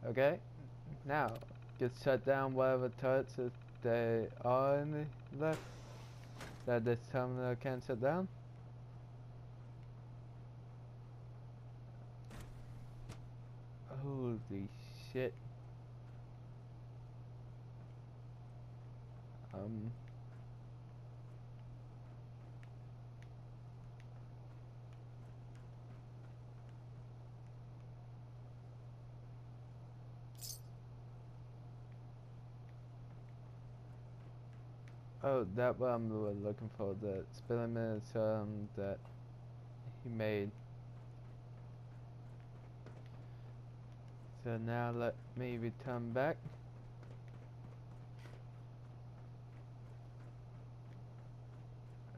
Okay, now just shut down whatever turrets that they are in the left that this terminal can shut down. Holy shit. Oh, that one we were looking for, the experiment that he made. So now let me return back.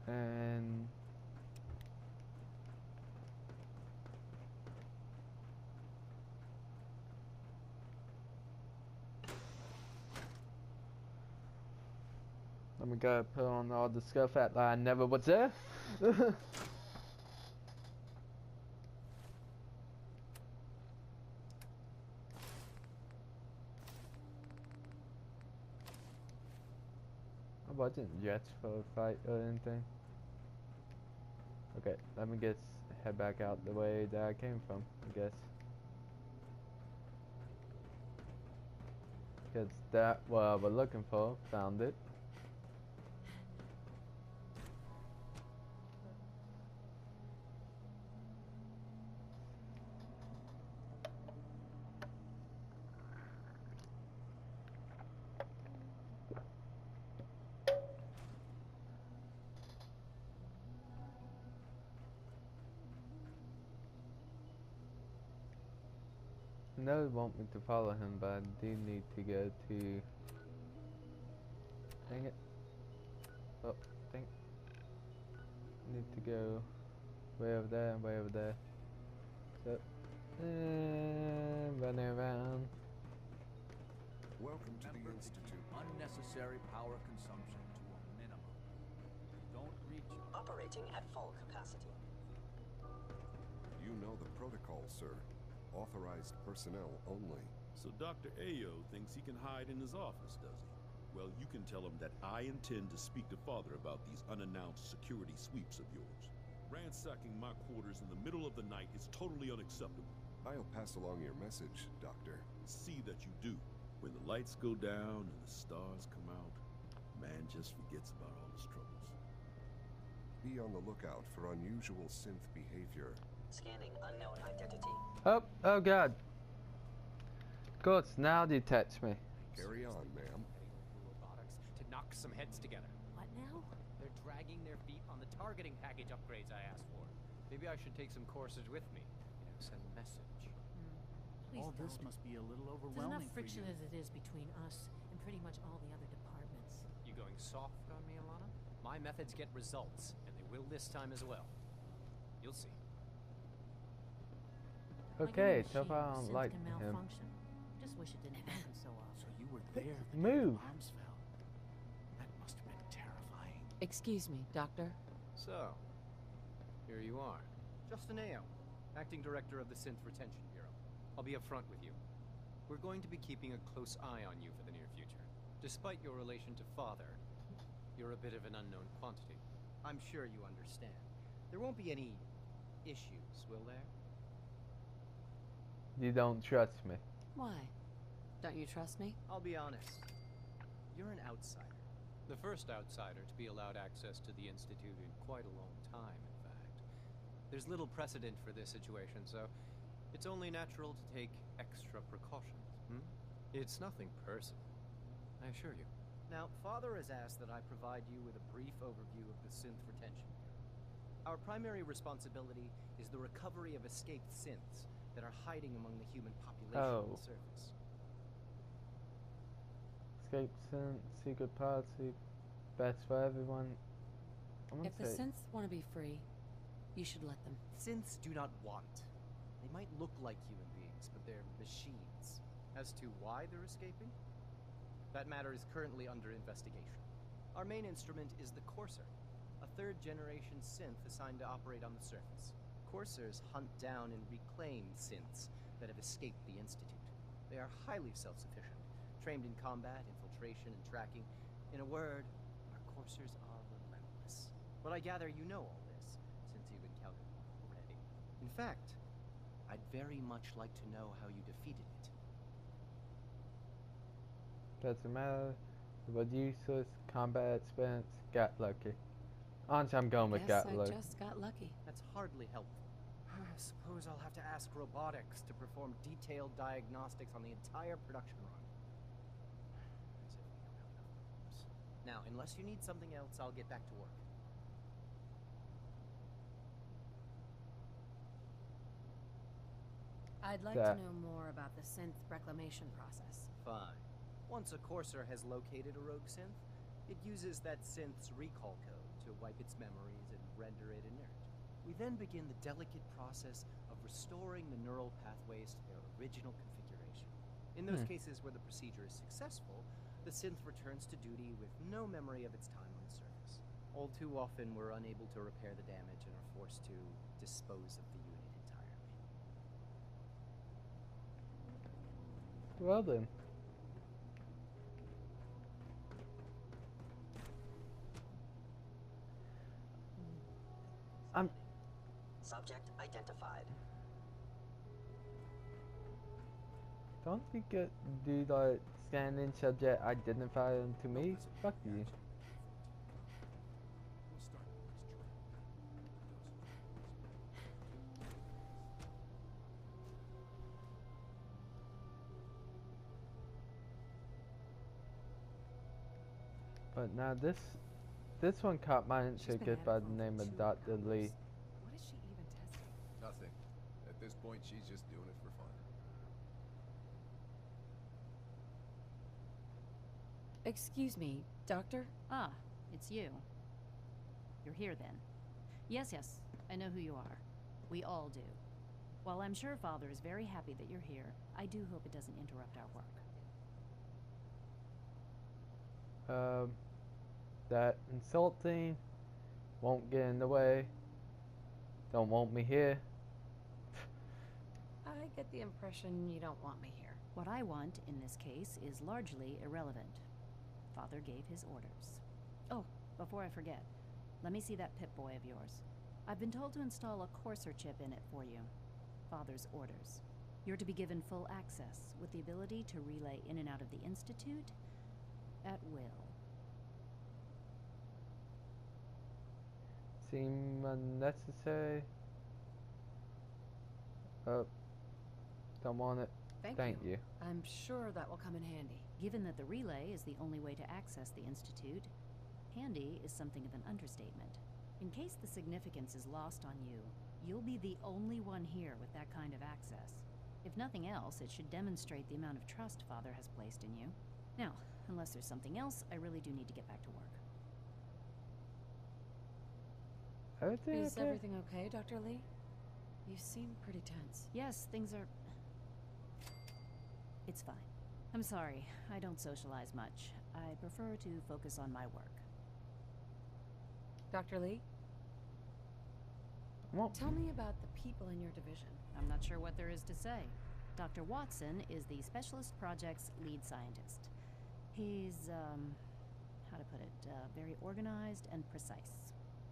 And let me go put on all the stuff that I never was there. I wasn't yet for a fight or anything. Okay, let me just head back out the way that I came from, I guess. Because that what I was looking for, found it. I know they want me to follow him, but I do need to go to... Dang it. Oh, dang it. I need to go way over there and way over there. So, running around. Welcome to the Institute. Unnecessary power consumption to a minimum. Don't reach... Operating at full capacity. You know the protocol, sir. Authorized personnel only. So Dr. Ayo thinks he can hide in his office, does he? Well, you can tell him that I intend to speak to Father about these unannounced security sweeps of yours. Ransacking my quarters in the middle of the night is totally unacceptable. I'll pass along your message, Doctor. See that you do. When the lights go down and the stars come out, man just forgets about all his troubles. Be on the lookout for unusual synth behavior. Scanning unknown identity. Oh god. Of course, now detach me. Carry on, ma'am. Robotics to knock some heads together. What now? They're dragging their feet on the targeting package upgrades I asked for. Maybe I should take some courses with me. You know, send a message. Please All this don't. must be a little There's overwhelming enough friction for you. as it is between us and pretty much all the other departments. You going soft on me, Alana? My methods get results, and they will this time as well. You'll see. Okay, so so far I don't like can him. malfunction. Just wish it didn't happen so often. So you were there the day Move. the bombs fell. That must have been terrifying. Excuse me, Doctor. So, here you are. Justin Ayo, Acting Director of the Synth Retention Bureau. I'll be upfront with you. We're going to be keeping a close eye on you for the near future. Despite your relation to Father, you're a bit of an unknown quantity. I'm sure you understand. There won't be any issues, will there? You don't trust me. Why? Don't you trust me? I'll be honest. You're an outsider. The first outsider to be allowed access to the Institute in quite a long time, in fact. There's little precedent for this situation, so it's only natural to take extra precautions. It's nothing personal, I assure you. Now, Father has asked that I provide you with a brief overview of the Synth Retention Bureau. Our primary responsibility is the recovery of escaped synths that are hiding among the human population on the surface. Escape synth, secret party, best for everyone. If the synths want to be free, you should let them. Synths do not want. They might look like human beings, but they're machines. As to why they're escaping? That matter is currently under investigation. Our main instrument is the Courser, a third-generation synth assigned to operate on the surface. Coursers hunt down and reclaim synths that have escaped the Institute. They are highly self-sufficient, trained in combat, infiltration, and tracking. In a word, our coursers are relentless. But I gather you know all this, since you've encountered one already. In fact, I'd very much like to know how you defeated it. Doesn't matter. It was useless. Combat experience. Got lucky. Honestly, I'm going with Guess got I lucky. just got lucky. That's hardly helpful. I suppose I'll have to ask robotics to perform detailed diagnostics on the entire production run. As if we don't have enough problems. Now, unless you need something else, I'll get back to work. I'd like to know more about the synth reclamation process. Fine. Once a courser has located a rogue synth, it uses that synth's recall code to wipe its memories and render it inert. We then begin the delicate process of restoring the neural pathways to their original configuration. In those cases where the procedure is successful, the synth returns to duty with no memory of its time on the surface. All too often, we're unable to repair the damage and are forced to dispose of the unit entirely. Well then. Subject identified. Don't you get do like scanning subject identify them to me? Fuck you. We'll start with this But now this one caught my interest just by the name of Dr. Lee. What is she even testing? Nothing. At this point, she's just doing it for fun. Excuse me, Doctor? Ah, it's you. You're here then. Yes, I know who you are. We all do. While I'm sure Father is very happy that you're here, I do hope it doesn't interrupt our work. That insulting, won't get in the way, don't want me here. I get the impression you don't want me here. What I want, in this case, is largely irrelevant. Father gave his orders. Oh, before I forget, let me see that Pip-Boy of yours. I've been told to install a courser chip in it for you. Father's orders. You're to be given full access, with the ability to relay in and out of the Institute at will. Seem unnecessary. Don't want it. Thank you. I'm sure that will come in handy. Given that the relay is the only way to access the Institute, handy is something of an understatement. In case the significance is lost on you, you'll be the only one here with that kind of access. If nothing else, it should demonstrate the amount of trust Father has placed in you. Now, unless there's something else, I really do need to get back to work. Is everything okay, Dr. Lee? You seem pretty tense. Yes, things are... It's fine. I'm sorry, I don't socialize much. I prefer to focus on my work. Dr. Lee? Tell me about the people in your division. I'm not sure what there is to say. Dr. Watson is the Specialist Project's lead scientist. He's, how to put it, very organized and precise.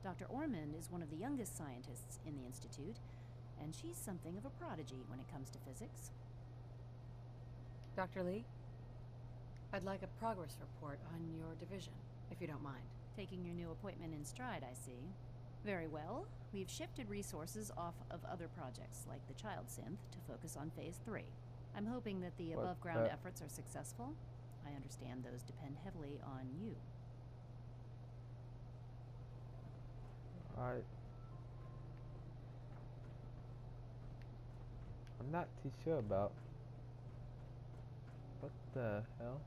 Dr. Ormond is one of the youngest scientists in the Institute, and she's something of a prodigy when it comes to physics. Dr. Lee, I'd like a progress report on your division, if you don't mind. Taking your new appointment in stride, I see. Very well. We've shifted resources off of other projects, like the child synth, to focus on Phase 3. I'm hoping that the above-ground efforts are successful. I understand those depend heavily on you. I'm not too sure about. What the hell?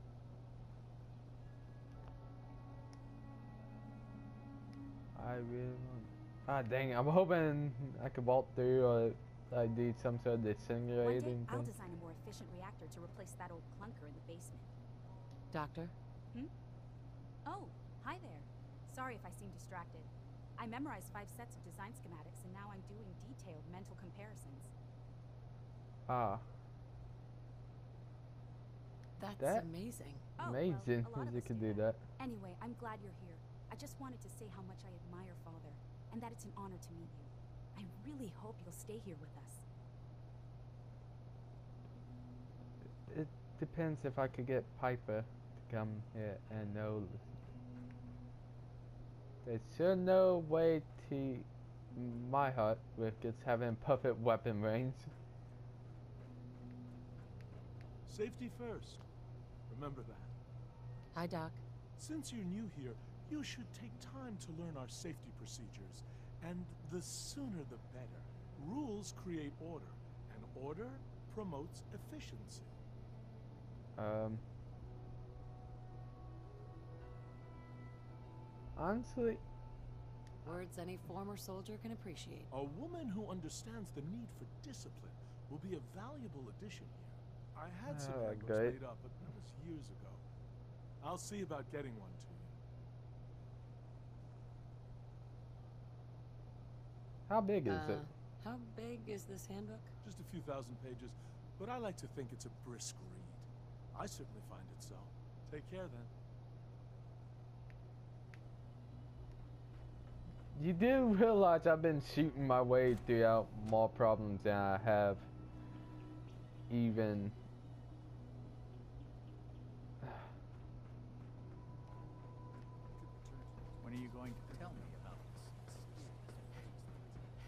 I really want... Ah, dang, I'm hoping I could vault through or I do some sort of disintegrating I'll thing. design a more efficient reactor to replace that old clunker in the basement. Doctor? Oh, hi there. Sorry if I seem distracted. I memorized 5 sets of design schematics and now I'm doing detailed mental comparisons. Ah. That's That- amazing. Oh, Amazing well, a lot if of you us could do do that. that. Anyway, I'm glad you're here. I just wanted to say how much I admire Father, and that it's an honor to meet you. I really hope you'll stay here with us. It depends if I could get Piper to come here and know. There's sure no way to my heart with just having perfect weapon range. Safety first. Remember that. Hi, Doc. Since you're new here, you should take time to learn our safety procedures. And the sooner the better. Rules create order, and order promotes efficiency. Honestly, Words any former soldier can appreciate. A woman who understands the need for discipline will be a valuable addition here. I had some handbooks great. made up, but that was years ago. I'll see about getting one to you. how big is it? How big is this handbook? Just a few thousand pages, but I like to think it's a brisk read. I certainly find it so. Take care then. You do realize I've been shooting my way throughout more problems than I have even. When are you going to tell me about this?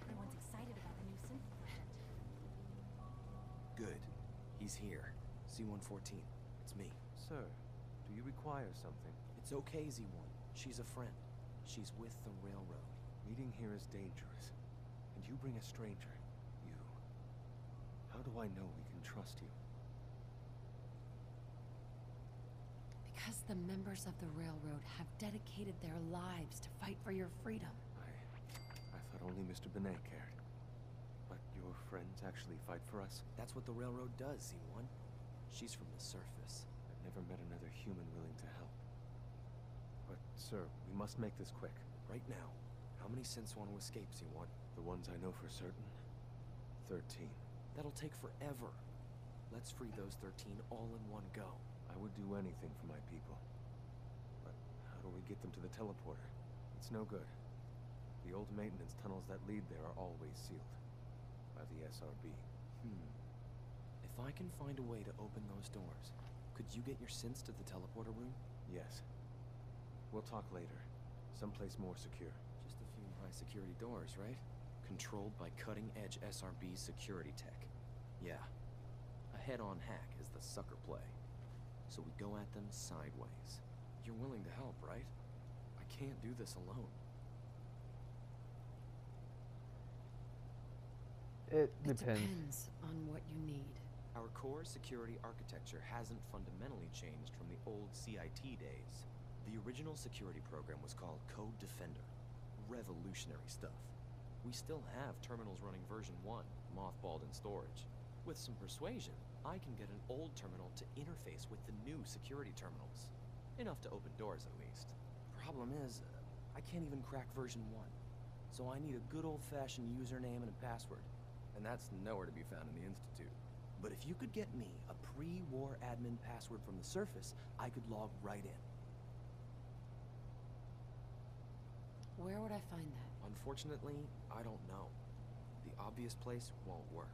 Everyone's excited about the new synth project. Good. He's here. C-114. It's me. Sir, do you require something? It's okay, Z-1. She's a friend. She's with the railroad. Meeting here is dangerous. And you bring a stranger. You. How do I know we can trust you? Because the members of the railroad have dedicated their lives to fight for your freedom. I thought only Mr. Benet cared. But your friends actually fight for us? That's what the railroad does, Z-1. She's from the surface. I've never met another human willing to help. But, sir, we must make this quick. Right now, how many synths want to escape, Z-1? The ones I know for certain? 13. That'll take forever. Let's free those 13 all in one go. I would do anything for my people. But how do we get them to the teleporter? It's no good. The old maintenance tunnels that lead there are always sealed. By the SRB. If I can find a way to open those doors, could you get your synths to the teleporter room? Yes. We'll talk later. Someplace more secure. Just a few high-security doors, right? Controlled by cutting-edge SRB security tech. Yeah. A head-on hack is the sucker play. So we go at them sideways. You're willing to help, right? I can't do this alone. It It depends. depends on what you need. Our core security architecture hasn't fundamentally changed from the old CIT days. The original security program was called Code Defender. Revolutionary stuff. We still have terminals running version 1, mothballed in storage. With some persuasion, I can get an old terminal to interface with the new security terminals. Enough to open doors, at least. Problem is, I can't even crack version 1. So I need a good old-fashioned username and a password. And that's nowhere to be found in the Institute. But if you could get me a pre-war admin password from the surface, I could log right in. Where would I find that? Unfortunately, I don't know. The obvious place won't work.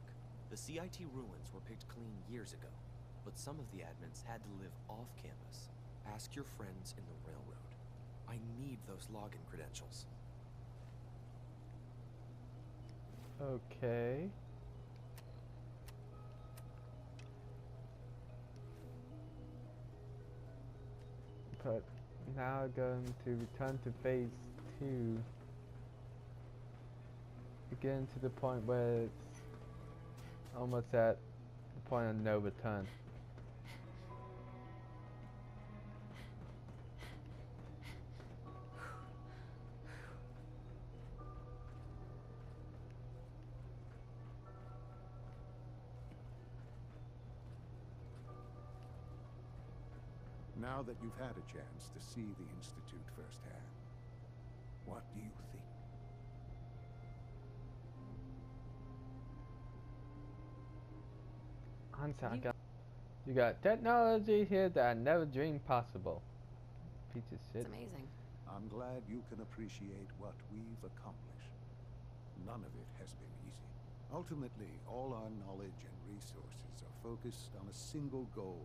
The CIT ruins were picked clean years ago, but some of the admins had to live off campus. Ask your friends in the railroad. I need those login credentials. Okay. But now going to return to phase 2. Getting to the point where it's almost at the point of no return. Now that you've had a chance to see the Institute firsthand, what do you think? You got technology here that I never dreamed possible. Piece of shit. It's amazing. I'm glad you can appreciate what we've accomplished. None of it has been easy. Ultimately, all our knowledge and resources are focused on a single goal.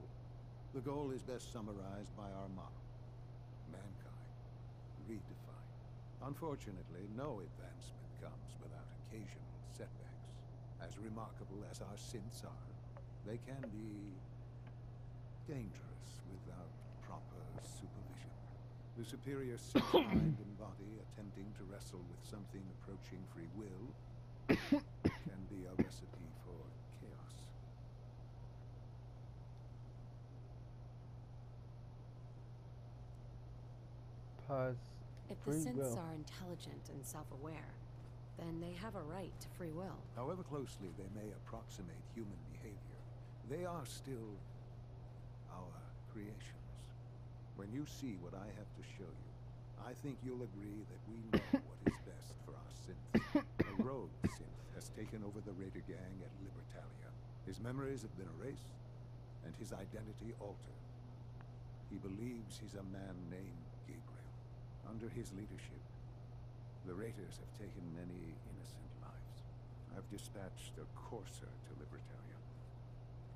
The goal is best summarized by our motto: mankind, redefined. Unfortunately, no advancement comes without occasional setbacks. As remarkable as our synths are, they can be dangerous without proper supervision. The superior synth mind and body attempting to wrestle with something approaching free will can be a recipe for chaos. Pause. If the Free synths will. are intelligent and self-aware, then they have a right to free will. However closely they may approximate human behavior, they are still our creations. When you see what I have to show you, I think you'll agree that we know what is best for our synth. A rogue synth has taken over the Raider gang at Libertalia. His memories have been erased, and his identity altered. He believes he's a man named Gabriel. Under his leadership, the Raiders have taken many innocent lives. I've dispatched a courser to Libertalia.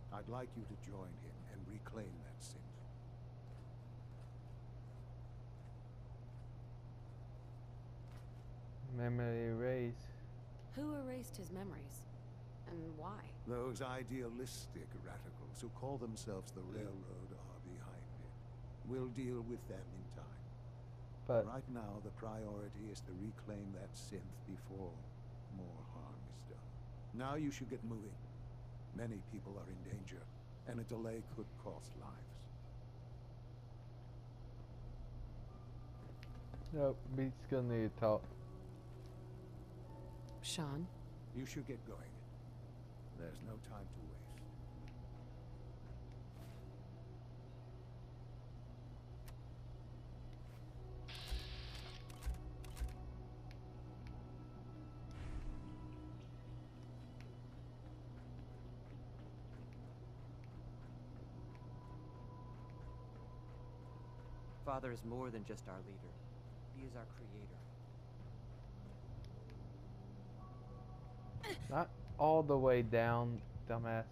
I'd like you to join him and reclaim that synth. Memory erase. Who erased his memories? And why? Those idealistic radicals who call themselves the Railroad are behind it. We'll deal with them in time. But right now, the priority is to reclaim that synth before more harm is done. Now you should get moving. Many people are in danger, and a delay could cost lives. nope, Beat's gonna need to talk. Sean? You should get going. There's no time to waste. Father is more than just our leader. He is our creator. Not all the way down, dumbass.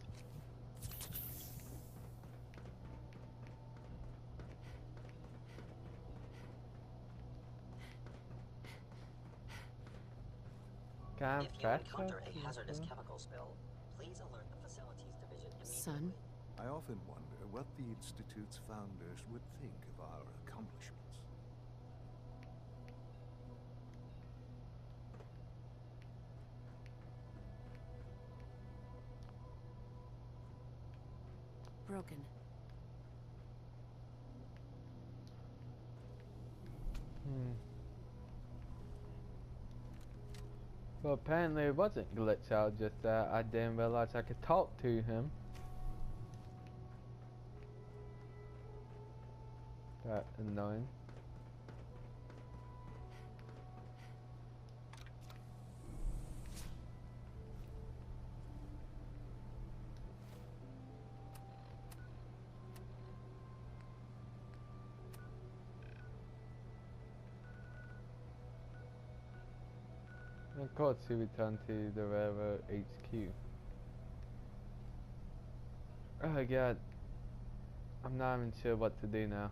Can If you encounter a hazardous chemical spill, please alert the facilities division immediately. Son? I often wonder what the Institute's founders would think of our accomplishments. Broken. Well, apparently it wasn't glitch out, just that I didn't realize I could talk to him. That annoying. Of course, he returned to the railroad HQ. Oh god, I'm not even sure what to do now.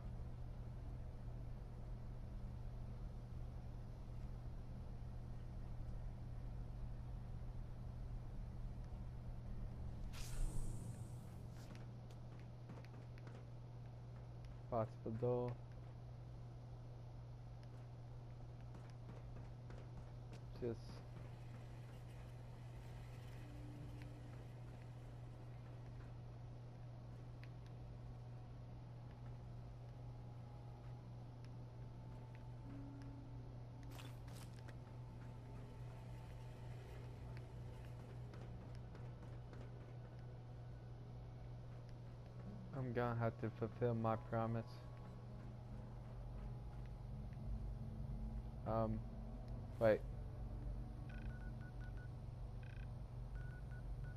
Possible door. Just I'm gonna have to fulfill my promise. Wait.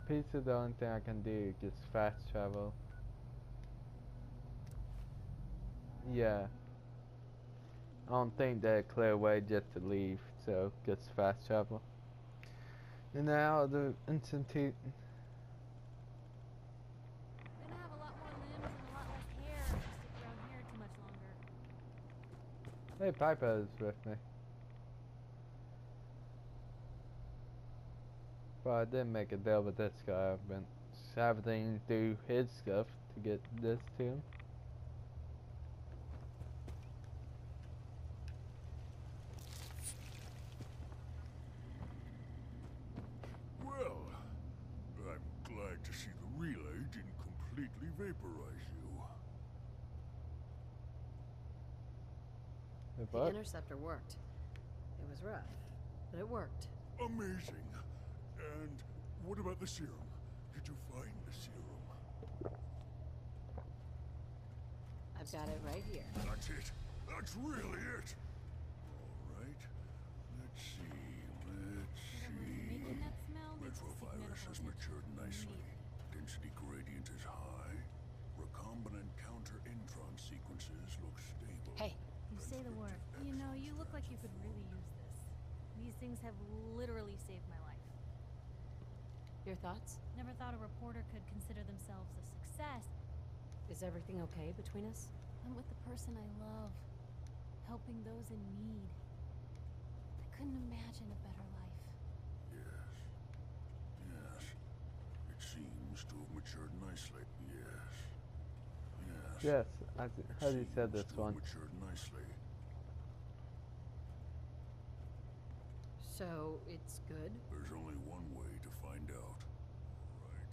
Pizza, the only thing I can do is just fast travel. Yeah. I don't think they're a clear way just to leave, so gets fast travel. And now the institute. I'm gonna have a lot more limbs and a lot less hair if you stick around here too much longer. Hey, Piper is with me. But I did make a deal with this guy. I've been having to do his stuff to get this to him. Well, I'm glad to see the relay didn't completely vaporize you. The interceptor worked. It was rough, but it worked. Amazing. And what about the serum? Did you find the serum? I've got it right here. That's it. That's really it. All right. Let's see. Making that smell, they just stick Retrovirus has matured nicely. Density gradient is high. Recombinant counter-intron sequences look stable. Hey. You say the word. You know, you look like you could really use this. These things have literally saved my life. Your thoughts? Never thought a reporter could consider themselves a success. Is everything okay between us? I'm with the person I love, helping those in need. I couldn't imagine a better life. Yes. Yes. It seems to have matured nicely. Yes. Yes. Yes, I heard you said this one. Matured nicely. So, it's good? There's only one way to find out. Right.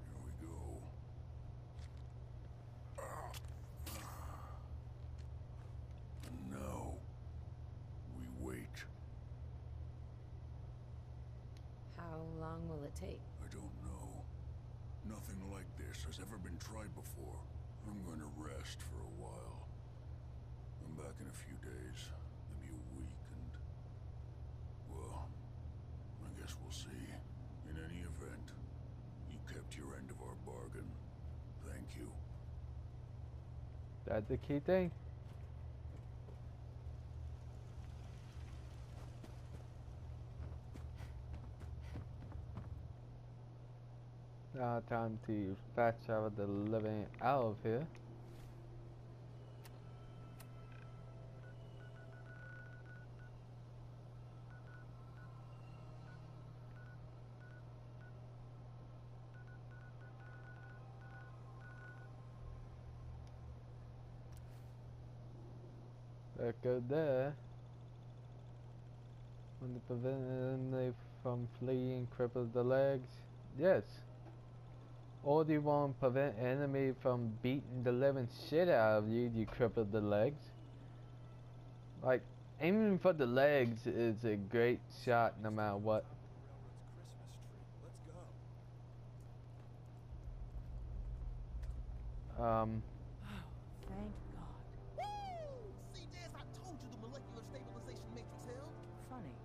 Here we go. And now, we wait. How long will it take? I don't know. Nothing like this has ever been tried before. I'm going to rest for a while. I'm back in a few days, maybe a week, and... well, I guess we'll see. In any event, you kept your end of our bargain. Thank you. That's the key thing. Now time to fast travel the living out of here. Let's go there. When to prevent enemy from fleeing, cripple the legs. Yes. Or do you want to prevent enemy from beating the living shit out of you? You cripple the legs. Like, aiming for the legs is a great shot no matter what. Thank God. Woo! See, Jazz, I told you the molecular stabilization matrix held. Funny.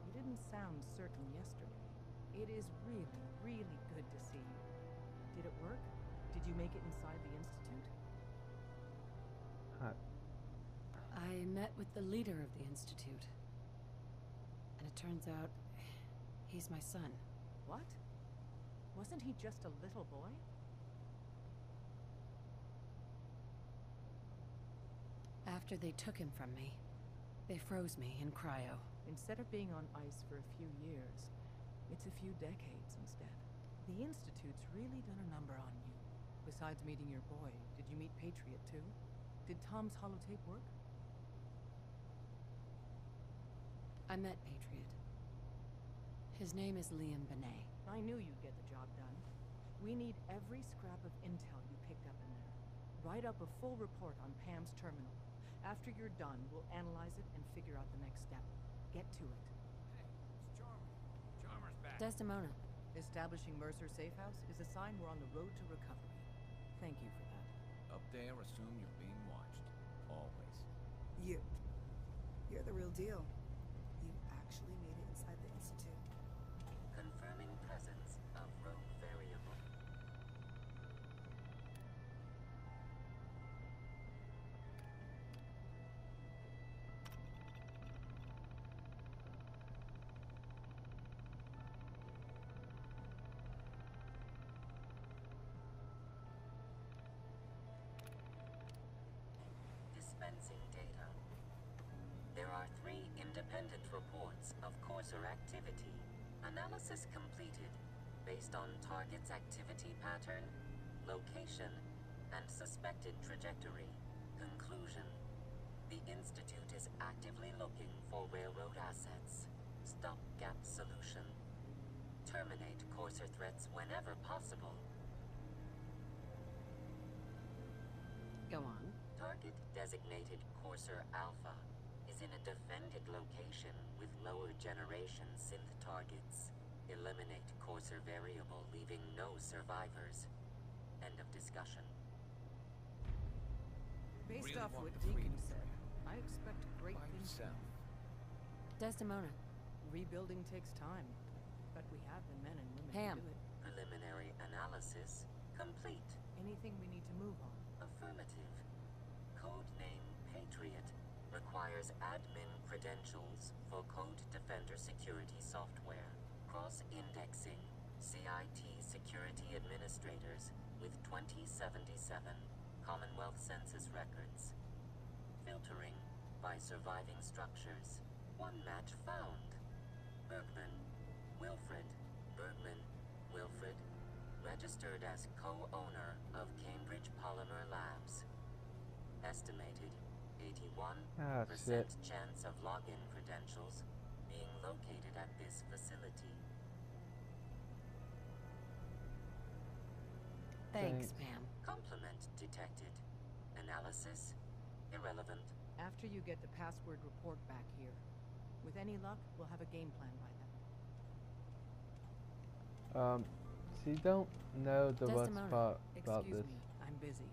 You didn't sound certain yesterday. It is really, really good to see you. Did it work? Did you make it inside the Institute? I met with the leader of the Institute. And it turns out, he's my son. What? Wasn't he just a little boy? After they took him from me, they froze me in cryo. Instead of being on ice for a few years, it's a few decades instead. The Institute's really done a number on you. Besides meeting your boy, did you meet Patriot too? Did Tom's holotape work? I met Patriot. His name is Liam Benet. I knew you'd get the job done. We need every scrap of intel you picked up in there. Write up a full report on Pam's terminal. After you're done, we'll analyze it and figure out the next step. Get to it. Hey, it's Charmer. Charmer's back. Desdemona. Establishing Mercer Safe House is a sign we're on the road to recovery. Thank you for that. Up there, assume you're being watched. Always. You're the real deal. You actually made it inside the Institute. Confirming presence of rogue variable. independent reports of courser activity. Analysis completed based on target's activity pattern, location, and suspected trajectory. Conclusion. The Institute is actively looking for railroad assets. Stopgap solution. Terminate courser threats whenever possible. Go on. Target designated Courser Alpha is in a defended location with lower generation synth targets. Eliminate Courser variable, leaving no survivors. End of discussion. Based off what Deacon said, I expect great things. Desdemona. Rebuilding takes time, but we have the men and women Pam. to do it. Preliminary analysis complete. Anything we need to move on? Affirmative. Codename Patriot requires admin credentials for Code Defender security software. Cross-indexing CIT security administrators with 2077 Commonwealth Census records. Filtering by surviving structures. One match found. Bergman, Wilfred. Bergman, Wilfred. Registered as co-owner of Cambridge Polymer Labs. Estimated 81% chance of login credentials being located at this facility. Thanks, Pam. Complement detected. Analysis irrelevant. After you get the password report back here, with any luck, we'll have a game plan by then. So you don't know the worst part about Excuse this. me, I'm busy.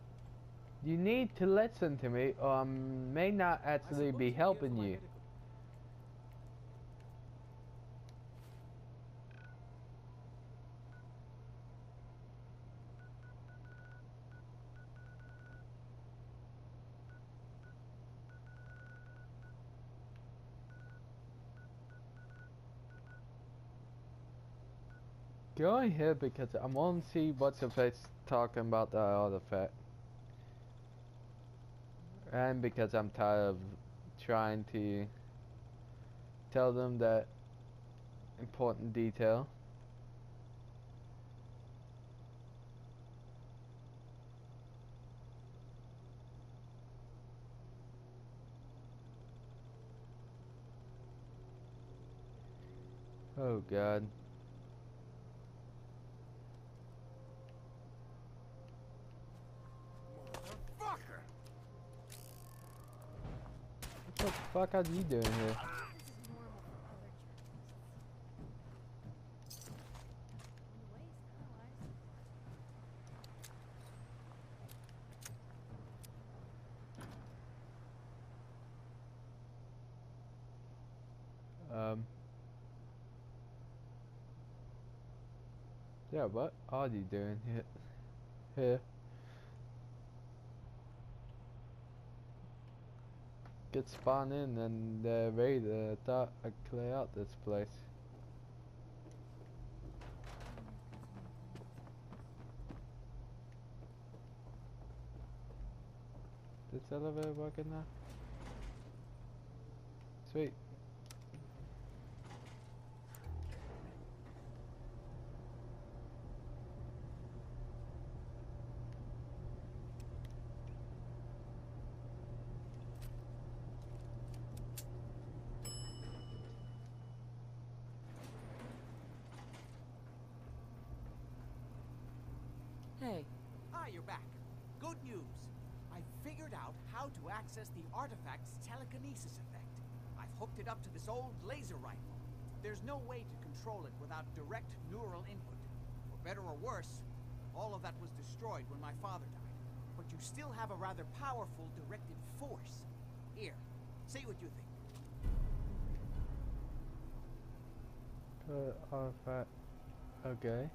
You need to listen to me, or I may not actually be helping you. Go in here because I want to see what's the face talking about the artifact. And because I'm tired of trying to tell them that important detail. Oh God. What the fuck are you doing here? Yeah, what are you doing here? Get spawned in and ready to clear out this place. This elevator working now? Sweet. Hey. Ah, you're back. Good news. I figured out how to access the artifact's telekinesis effect. I've hooked it up to this old laser rifle. There's no way to control it without direct neural input. For better or worse, all of that was destroyed when my father died. But you still have a rather powerful directed force. Here, see what you think. Artifact. Okay.